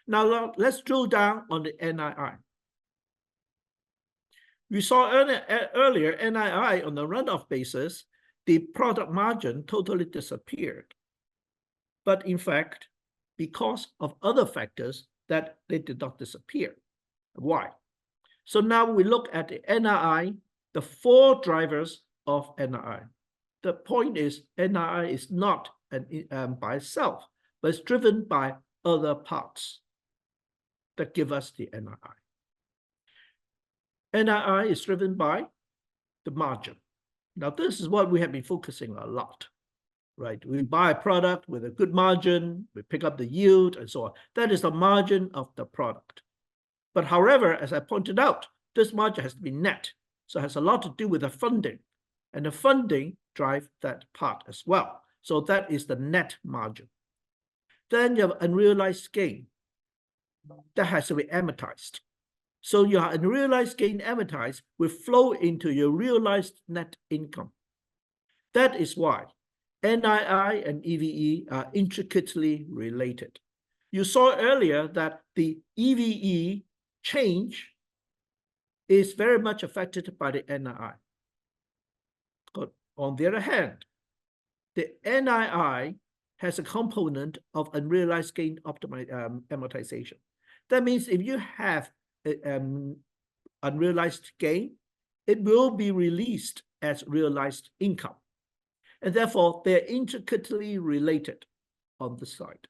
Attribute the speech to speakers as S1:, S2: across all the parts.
S1: Now let's drill down on the NII. We saw earlier NII on the runoff basis, the product margin totally disappeared. But in fact, because of other factors, that they did not disappear. Why? So now we look at the NII, the four drivers of NII. The point is NII is not by itself, but it's driven by other parts that give us the NII. NII is driven by the margin. Now, this is what we have been focusing a lot, right? We buy a product with a good margin, we pick up the yield, and so on. That is the margin of the product. But however, as I pointed out, this margin has to be net. So it has a lot to do with the funding. And the funding drives that part as well. So that is the net margin. Then you have unrealized gain. That has to be amortized. So your unrealized gain amortized will flow into your realized net income. That is why NII and EVE are intricately related. You saw earlier that the EVE change is very much affected by the NII. But on the other hand, the NII has a component of unrealized gain amortization. That means if you have unrealized gain, it will be released as realized income. And therefore, they're intricately related on the side.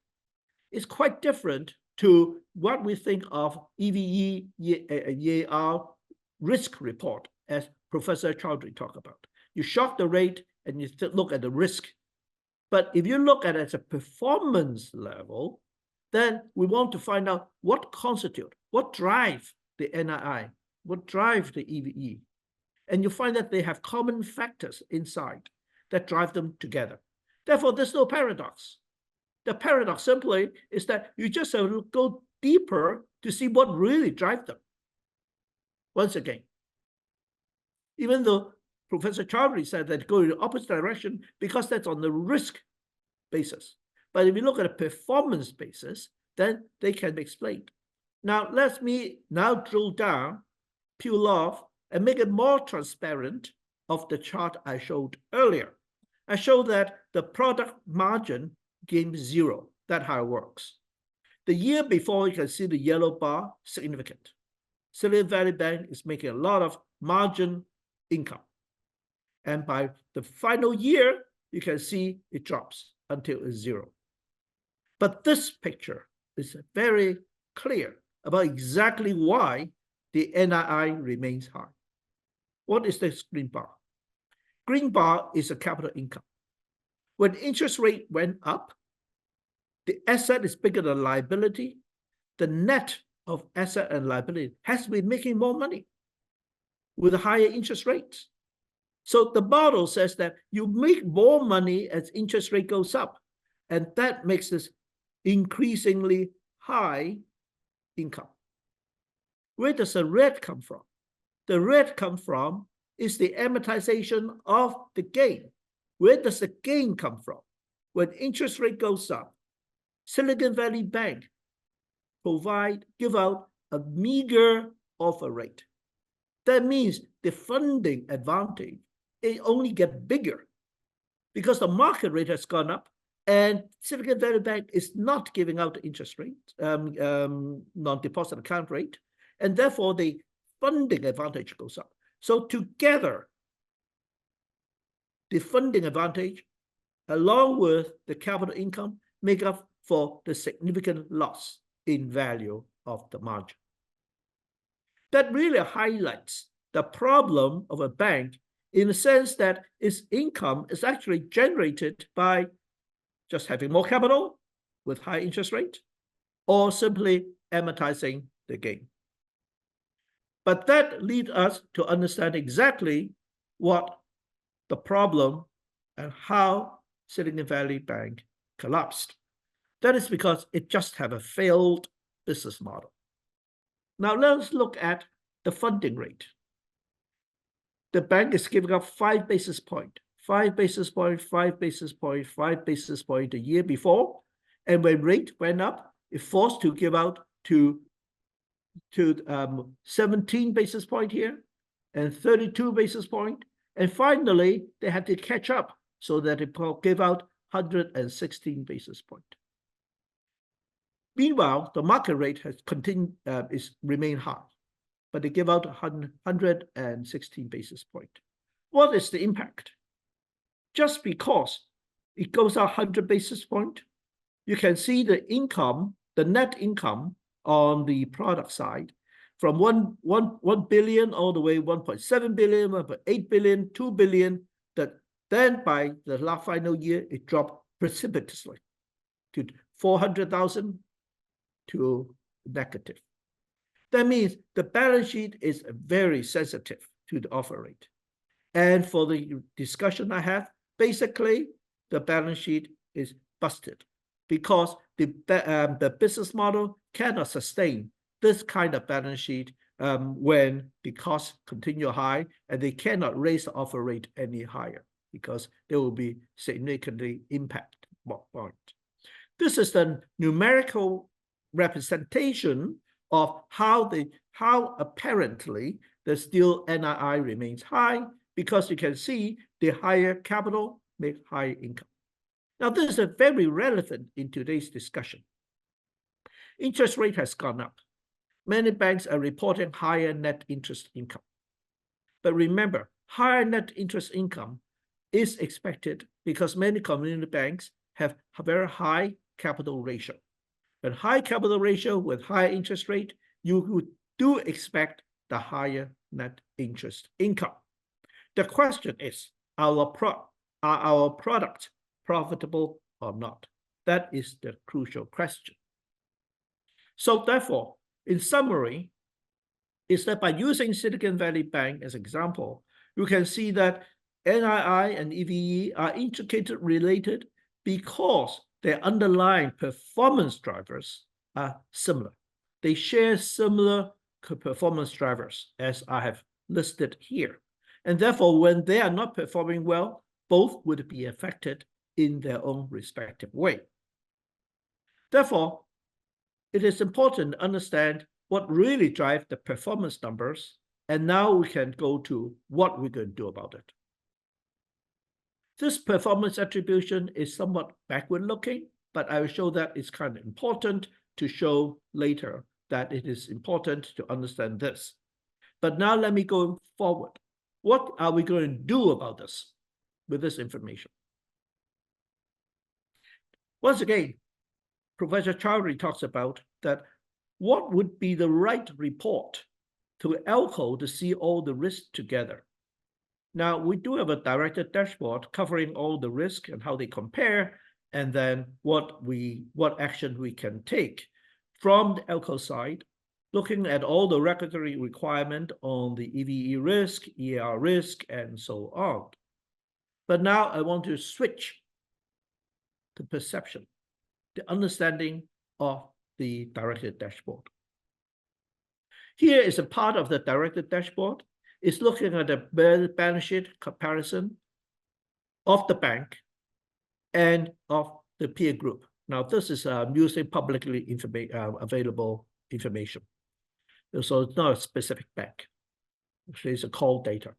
S1: It's quite different to what we think of EVE EAR risk report, as Professor Chowdhury talked about. You shock the rate and you look at the risk. But if you look at it as a performance level, then we want to find out what constitute, what drive the NII, what drive the EVE. And you find that they have common factors inside that drive them together. Therefore, there's no paradox. The paradox simply is that you just have to go deeper to see what really drives them. Once again, even though Professor Chowdhury said that go in the opposite direction because that's on the risk basis. But if you look at a performance basis, then they can be explained. Now, let me now drill down, peel off, and make it more transparent of the chart I showed earlier. I showed that the product margin gains 0. That's how it works. The year before, you can see the yellow bar, significant. Silicon Valley Bank is making a lot of margin income. And by the final year, you can see it drops until it's 0. But this picture is very clear about exactly why the NII remains high. What is this green bar? Green bar is a capital income. When interest rate went up, the asset is bigger than liability. The net of asset and liability has been making more money with higher interest rates. So the model says that you make more money as interest rate goes up, and that makes this increasingly high income. Where does the red come from? The red come from is the amortization of the gain. Where does the gain come from? When interest rate goes up, Silicon Valley Bank give out a meager offer rate. That means the funding advantage, it only gets bigger because the market rate has gone up and Silicon Valley Bank is not giving out the interest rate, non-deposit account rate, and therefore the funding advantage goes up. So together, the funding advantage, along with the capital income, make up for the significant loss in value of the margin. That really highlights the problem of a bank in the sense that its income is actually generated by just having more capital with high interest rate or simply amortizing the gain. But that leads us to understand exactly what the problem and how Silicon Valley Bank collapsed. That is because it just had a failed business model. Now let's look at the funding rate. The bank is giving up 5 basis points, 5 basis points, 5 basis points, 5 basis points the year before. And when rate went up, it forced to give out to 17 basis point here and 32 basis point. And finally, they had to catch up so that it gave out 116 basis point. Meanwhile, the market rate has continued remained high, but they give out 116 basis point. What is the impact? Just because it goes out 100 basis point, you can see the income, the net income on the product side from 1 billion all the way 1.7 billion, 1.8 billion, 2 billion, that then by the last final year, it dropped precipitously to 400,000 to negative. That means the balance sheet is very sensitive to the offer rate. And for the discussion I have, basically, the balance sheet is busted because the business model cannot sustain this kind of balance sheet when the costs continue high, and they cannot raise the offer rate any higher because there will be significantly impact point. This is the numerical representation of how apparently the still NII remains high, because you can see the higher capital make higher income. Now, this is very relevant in today's discussion. Interest rate has gone up. Many banks are reporting higher net interest income. But remember, higher net interest income is expected because many community banks have a very high capital ratio. But high capital ratio with high interest rate, you do expect the higher net interest income. The question is, are our products profitable or not? That is the crucial question. So therefore, in summary, is that by using Silicon Valley Bank as an example, you can see that NII and EVE are intricately related because their underlying performance drivers are similar. They share similar performance drivers as I have listed here. And therefore, when they are not performing well, both would be affected in their own respective way. Therefore, it is important to understand what really drives the performance numbers, and now we can go to what we're going to do about it. This performance attribution is somewhat backward-looking, but I will show that it's kind of important to show later that it is important to understand this. But now let me go forward. What are we going to do about this with this information? Once again, Professor Chowdhury talks about that what would be the right report to ALCO to see all the risks together. Now, we do have a directed dashboard covering all the risk and how they compare, and then what action we can take from the ALCO side, looking at all the regulatory requirement on the EVE risk, EAR risk, and so on. But now I want to switch to perception, the understanding of the directed dashboard. Here is a part of the directed dashboard. It's looking at the balance sheet comparison of the bank and of the peer group. Now, this is using publicly available information. So it's not a specific bank. Actually, it's a call data.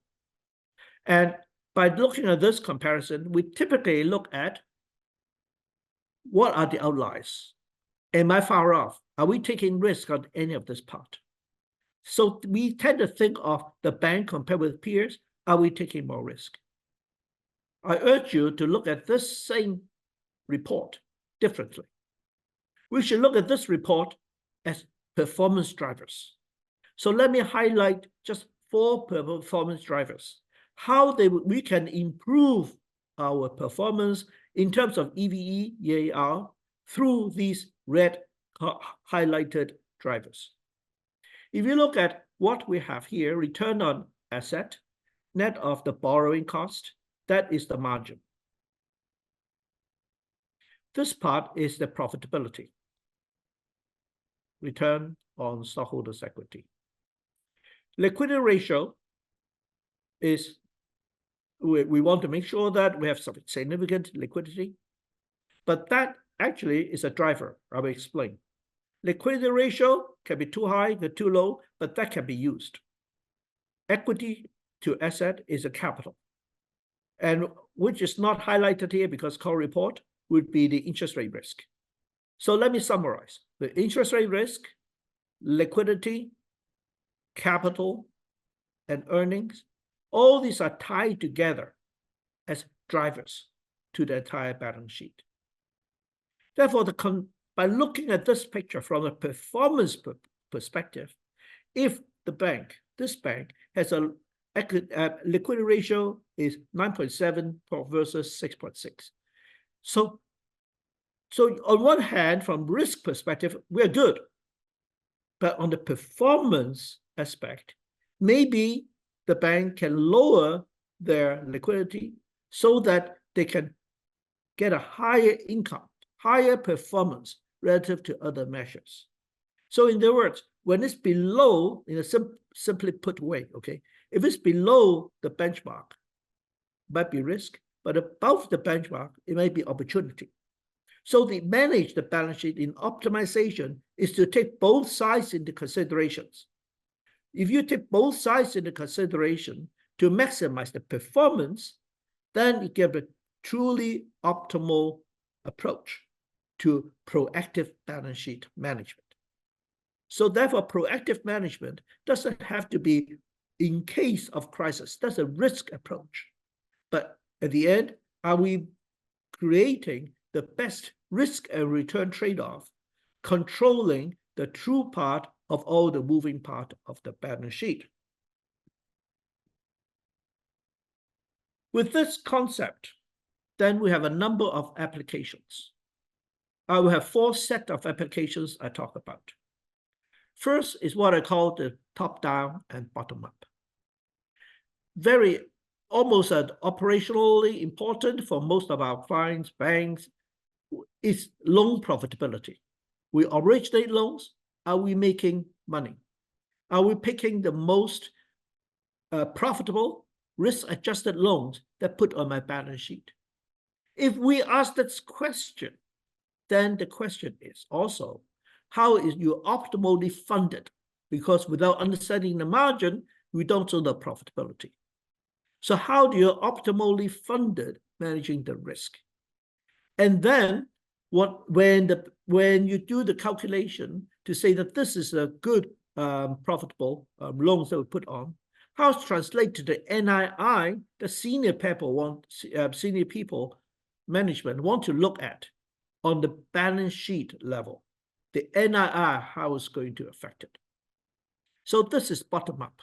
S1: And by looking at this comparison, we typically look at what are the outliers? Am I far off? Are we taking risk on any of this part? So we tend to think of the bank compared with peers. Are we taking more risk? I urge you to look at this same report differently. We should look at this report as performance drivers. So let me highlight just 4 performance drivers, how we can improve our performance in terms of EVE, EAR through these red highlighted drivers. If you look at what we have here, return on asset, net of the borrowing cost, that is the margin. This part is the profitability, return on stockholders' equity. Liquidity ratio is, we want to make sure that we have significant liquidity, but that actually is a driver. I will explain. Liquidity ratio can be too high, too low, but that can be used. Equity to asset is a capital, and which is not highlighted here because call report would be the interest rate risk. So let me summarize. The interest rate risk, liquidity, capital, and earnings, all these are tied together as drivers to the entire balance sheet. Therefore, by looking at this picture from a performance perspective, if this bank has a liquidity ratio is 9.7 versus 6.6. So on one hand, from risk perspective, we're good. But on the performance aspect, maybe the bank can lower their liquidity so that they can get a higher income, higher performance relative to other measures. So in other words, when it's below, in a simply put way, okay, if it's below the benchmark, it might be risk, but above the benchmark, it might be opportunity. So to manage the balance sheet in optimization is to take both sides into considerations. If you take both sides into consideration to maximize the performance, then you get a truly optimal approach to proactive balance sheet management. So therefore, proactive management doesn't have to be in case of crisis. That's a risk approach. But at the end, are we creating the best risk and return trade-off, controlling the true part of all the moving part of the balance sheet? With this concept, then we have a number of applications. I will have 4 sets of applications I talk about. First is what I call the top-down and bottom-up. Almost operationally important for most of our clients, banks, is loan profitability. We originate loans. Are we making money? Are we picking the most profitable, risk-adjusted loans that put on my balance sheet? If we ask this question, then the question is also, how is you optimally funded? Because without understanding the margin, we don't know the profitability. So how do you optimally fund it, managing the risk? And then when you do the calculation to say that this is a good profitable loans that we put on, how it's translated to the NII, the senior people management want to look at on the balance sheet level, the NII, how it's going to affect it. So this is bottom up.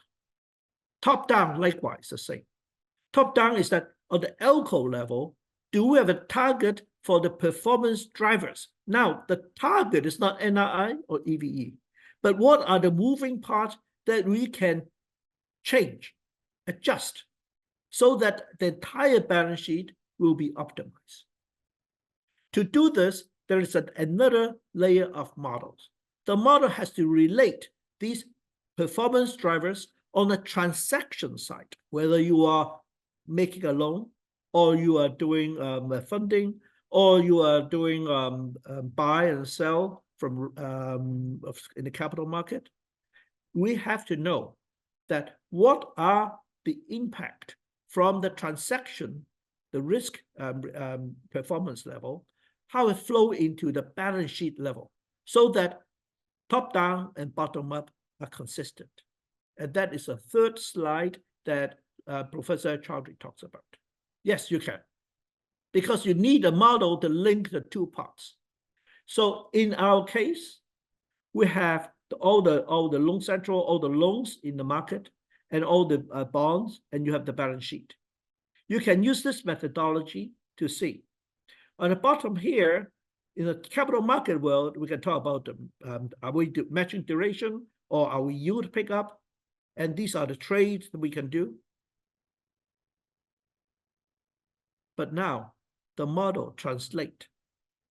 S1: Top down, likewise, the same. Top down is that on the ALCO level, do we have a target for the performance drivers? Now, the target is not NII or EVE, but what are the moving parts that we can change, adjust, so that the entire balance sheet will be optimized. To do this, there is another layer of models. The model has to relate these performance drivers on the transaction side, whether you are making a loan, or you are doing funding, or you are doing buy and sell from in the capital market. We have to know that what are the impact from the transaction, the risk performance level, how it flow into the balance sheet level, so that top down and bottom up are consistent. And that is a third slide that Professor Chowdhury talks about. Yes, you can, because you need a model to link the two parts. So in our case, we have all the loan central, all the loans in the market, and all the bonds, and you have the balance sheet. You can use this methodology to see. On the bottom here, in the capital market world, we can talk about are we matching duration, or are we yield pickup? And these are the trades that we can do. But now the model translates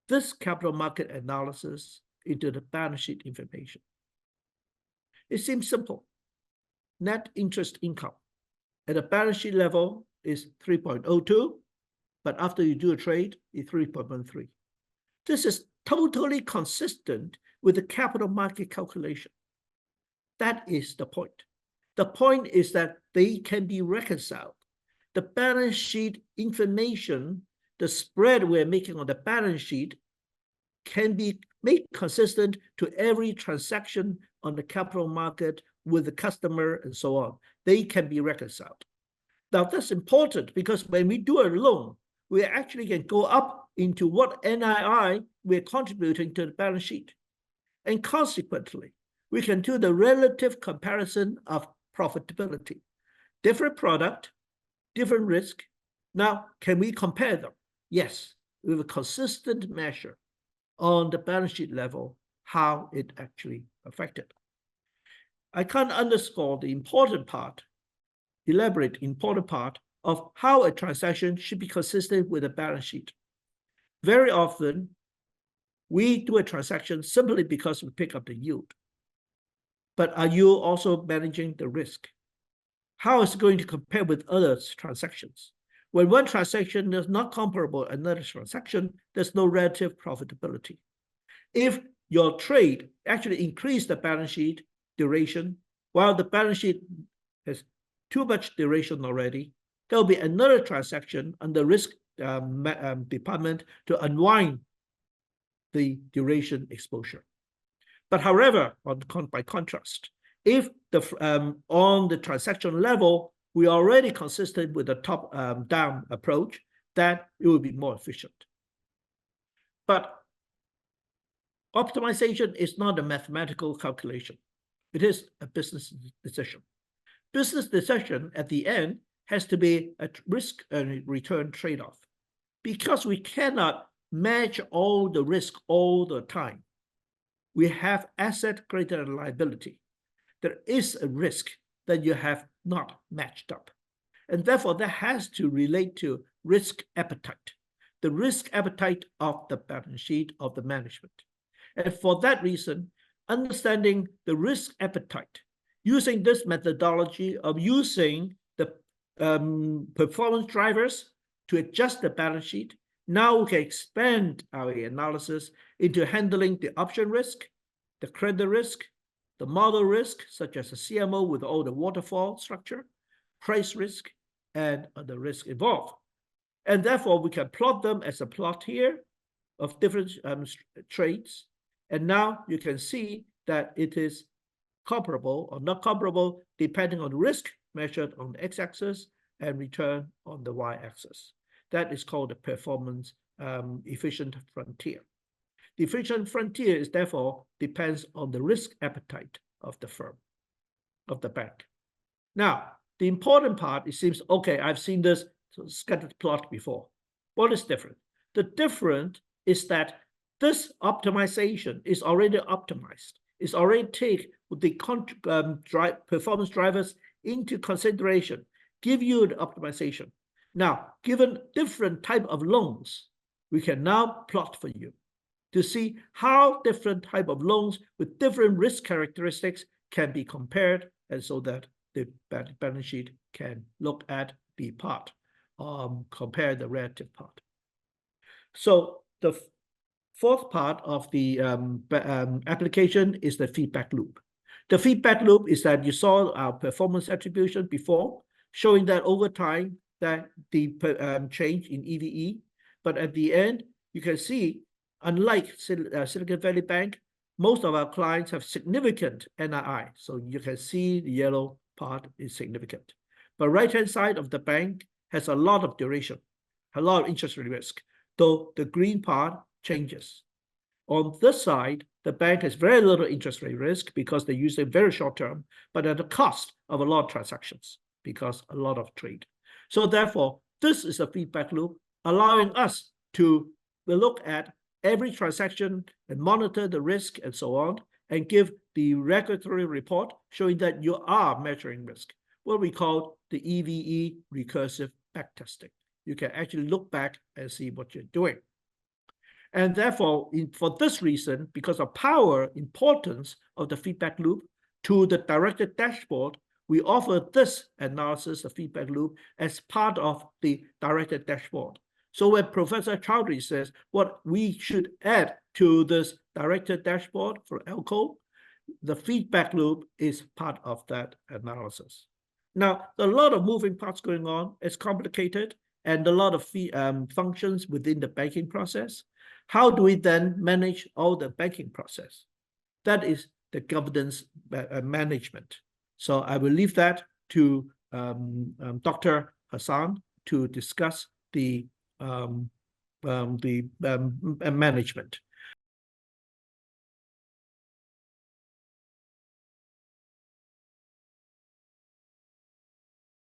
S1: this capital market analysis into the balance sheet information. It seems simple. Net interest income at the balance sheet level is 3.02, but after you do a trade, it's 3.13. This is totally consistent with the capital market calculation. That is the point. The point is that they can be reconciled. The balance sheet information, the spread we're making on the balance sheet, can be made consistent to every transaction on the capital market with the customer and so on. They can be reconciled. Now, that's important because when we do a loan, we actually can go up into what NII we're contributing to the balance sheet. And consequently, we can do the relative comparison of profitability. Different product, different risk. Now, can we compare them? Yes, with a consistent measure on the balance sheet level, how it actually affected. I can't underscore the important part, elaborate important part of how a transaction should be consistent with a balance sheet. Very often, we do a transaction simply because we pick up the yield. But are you also managing the risk? How is it going to compare with other transactions? When one transaction is not comparable to another transaction, there's no relative profitability. If your trade actually increased the balance sheet duration, while the balance sheet has too much duration already, there will be another transaction on the risk department to unwind the duration exposure. But however, by contrast, if on the transaction level, we are already consistent with the top-down approach, that it will be more efficient. But optimization is not a mathematical calculation. It is a business decision. Business decision at the end has to be a risk and return trade-off. Because we cannot match all the risk all the time, we have asset greater than liability. There is a risk that you have not matched up. And therefore, that has to relate to risk appetite, the risk appetite of the balance sheet of the management. And for that reason, understanding the risk appetite, using this methodology of using the performance drivers to adjust the balance sheet, now we can expand our analysis into handling the option risk, the credit risk, the model risk, such as the CMO with all the waterfall structure, price risk, and other risk involved. And therefore, we can plot them as a plot here of different trades. And now you can see that it is comparable or not comparable depending on the risk measured on the x-axis and return on the y-axis. That is called the performance efficient frontier. The efficient frontier is therefore depends on the risk appetite of the firm, of the bank. Now, the important part, it seems, okay, I've seen this scattered plot before. What is different? The difference is that this optimization is already optimized. It's already take the performance drivers into consideration, give you the optimization. Now, given different type of loans, we can now plot for you to see how different type of loans with different risk characteristics can be compared, and so that the balance sheet can look at the part, compare the relative part. So the fourth part of the application is the feedback loop. The feedback loop is that you saw our performance attribution before, showing that over time that the change in EVE, but at the end, you can see, unlike Silicon Valley Bank, most of our clients have significant NII. So you can see the yellow part is significant. But right-hand side of the bank has a lot of duration, a lot of interest rate risk, though the green part changes. On this side, the bank has very little interest rate risk because they use it very short term, but at the cost of a lot of transactions because a lot of trade. So therefore, this is a feedback loop allowing us to look at every transaction and monitor the risk and so on, and give the regulatory report showing that you are measuring risk, what we call the EVE recursive backtesting. You can actually look back and see what you're doing. And therefore, for this reason, because of power importance of the feedback loop to the directed dashboard, we offer this analysis of feedback loop as part of the directed dashboard. So when Professor Chowdhury says what we should add to this director dashboard for ELCO, the feedback loop is part of that analysis. Now, there are a lot of moving parts going on. It's complicated and a lot of functions within the banking process. How do we then manage all the banking process? That is the governance management. So I will leave that to Dr. Hassan to discuss the management.